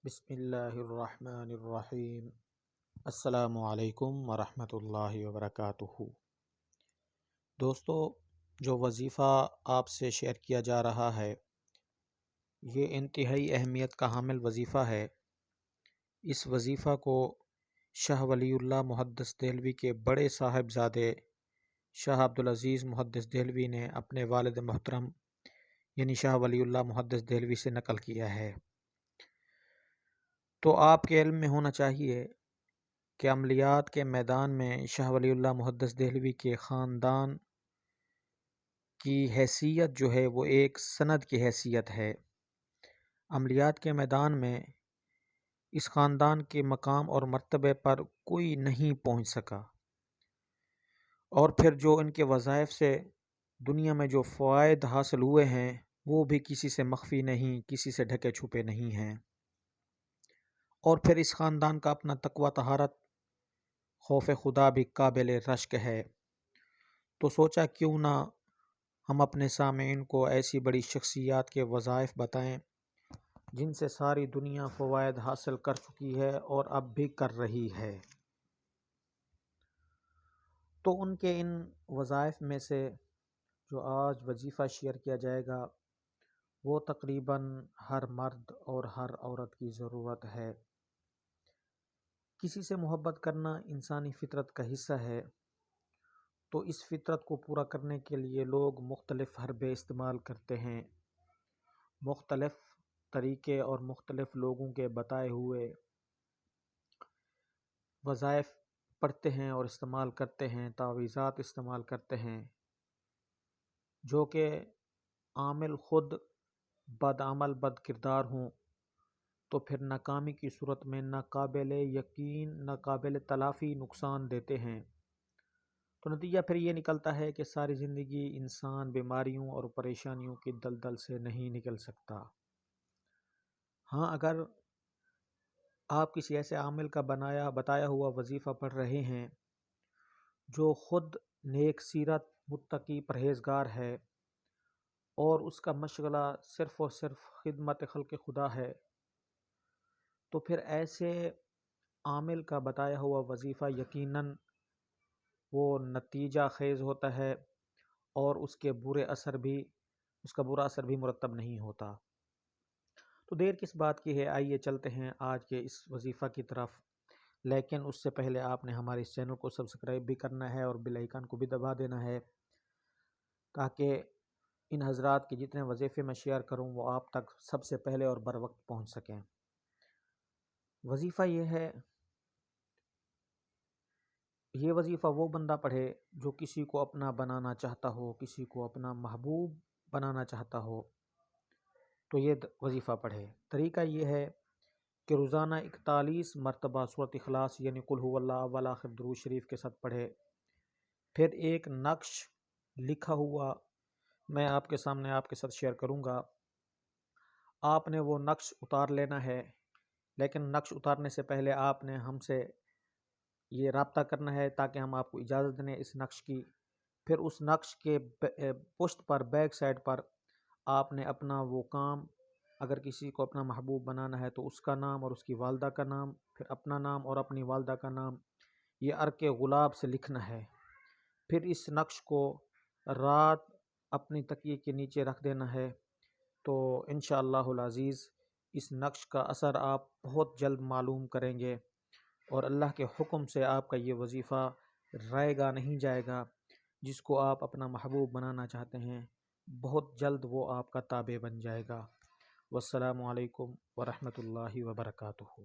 بسم اللہ الرحمن الرحیم۔ السلام علیکم ورحمۃ اللہ وبرکاتہ۔ دوستو، جو وظیفہ آپ سے شیئر کیا جا رہا ہے یہ انتہائی اہمیت کا حامل وظیفہ ہے۔ اس وظیفہ کو شاہ ولی اللہ محدث دہلوی کے بڑے صاحبزادے شاہ عبدالعزیز محدث دہلوی نے اپنے والد محترم یعنی شاہ ولی اللہ محدث دہلوی سے نقل کیا ہے۔ تو آپ کے علم میں ہونا چاہیے کہ عملیات کے میدان میں شاہ ولی اللہ محدث دہلوی کے خاندان کی حیثیت جو ہے وہ ایک سند کی حیثیت ہے۔ عملیات کے میدان میں اس خاندان کے مقام اور مرتبے پر کوئی نہیں پہنچ سکا، اور پھر جو ان کے وظائف سے دنیا میں جو فوائد حاصل ہوئے ہیں وہ بھی کسی سے مخفی نہیں، کسی سے ڈھکے چھپے نہیں ہیں۔ اور پھر اس خاندان کا اپنا تقوی طہارت خوف خدا بھی قابل رشک ہے۔ تو سوچا کیوں نہ ہم اپنے سامعین کو ایسی بڑی شخصیات کے وظائف بتائیں جن سے ساری دنیا فوائد حاصل کر چکی ہے اور اب بھی کر رہی ہے۔ تو ان کے ان وظائف میں سے جو آج وظیفہ شیئر کیا جائے گا وہ تقریباً ہر مرد اور ہر عورت کی ضرورت ہے۔ کسی سے محبت کرنا انسانی فطرت کا حصہ ہے، تو اس فطرت کو پورا کرنے کے لیے لوگ مختلف حربے استعمال کرتے ہیں، مختلف طریقے اور مختلف لوگوں کے بتائے ہوئے وظائف پڑھتے ہیں اور استعمال کرتے ہیں، تعویذات استعمال کرتے ہیں، جو کہ عامل خود بد عمل بد کردار ہوں تو پھر ناکامی کی صورت میں ناقابل یقین ناقابل تلافی نقصان دیتے ہیں۔ تو نتیجہ پھر یہ نکلتا ہے کہ ساری زندگی انسان بیماریوں اور پریشانیوں کی دلدل سے نہیں نکل سکتا۔ ہاں، اگر آپ کسی ایسے عامل کا بتایا ہوا وظیفہ پڑھ رہے ہیں جو خود نیک سیرت متقی پرہیزگار ہے اور اس کا مشغلہ صرف اور صرف خدمت خلق خدا ہے، تو پھر ایسے عامل کا بتایا ہوا وظیفہ یقیناً وہ نتیجہ خیز ہوتا ہے اور اس کا برا اثر بھی مرتب نہیں ہوتا۔ تو دیر کس بات کی ہے، آئیے چلتے ہیں آج کے اس وظیفہ کی طرف، لیکن اس سے پہلے آپ نے ہمارے اس چینل کو سبسکرائب بھی کرنا ہے اور بیل آئیکن کو بھی دبا دینا ہے تاکہ ان حضرات کے جتنے وظیفے میں شیئر کروں وہ آپ تک سب سے پہلے اور بر وقت پہنچ سکیں۔ وظیفہ یہ وظیفہ وہ بندہ پڑھے جو کسی کو اپنا بنانا چاہتا ہو، کسی کو اپنا محبوب بنانا چاہتا ہو، تو یہ وظیفہ پڑھے۔ طریقہ یہ ہے کہ روزانہ 41 مرتبہ سورۃ اخلاص یعنی قل هو اللہ اول آخر درود شریف کے ساتھ پڑھے۔ پھر ایک نقش لکھا ہوا میں آپ کے سامنے آپ کے ساتھ شیئر کروں گا، آپ نے وہ نقش اتار لینا ہے، لیکن نقش اتارنے سے پہلے آپ نے ہم سے یہ رابطہ کرنا ہے تاکہ ہم آپ کو اجازت دیں اس نقش کی۔ پھر اس نقش کے پشت پر بیک سائڈ پر آپ نے اپنا وہ کام، اگر کسی کو اپنا محبوب بنانا ہے تو اس کا نام اور اس کی والدہ کا نام، پھر اپنا نام اور اپنی والدہ کا نام، یہ عرق غلاب سے لکھنا ہے۔ پھر اس نقش کو رات اپنی تکیے کے نیچے رکھ دینا ہے، تو انشاءاللہ العزیز اس نقش کا اثر آپ بہت جلد معلوم کریں گے، اور اللہ کے حکم سے آپ کا یہ وظیفہ رائے گا نہیں جائے گا۔ جس کو آپ اپنا محبوب بنانا چاہتے ہیں بہت جلد وہ آپ کا تابع بن جائے گا۔ والسلام علیکم ورحمۃ اللہ وبرکاتہ۔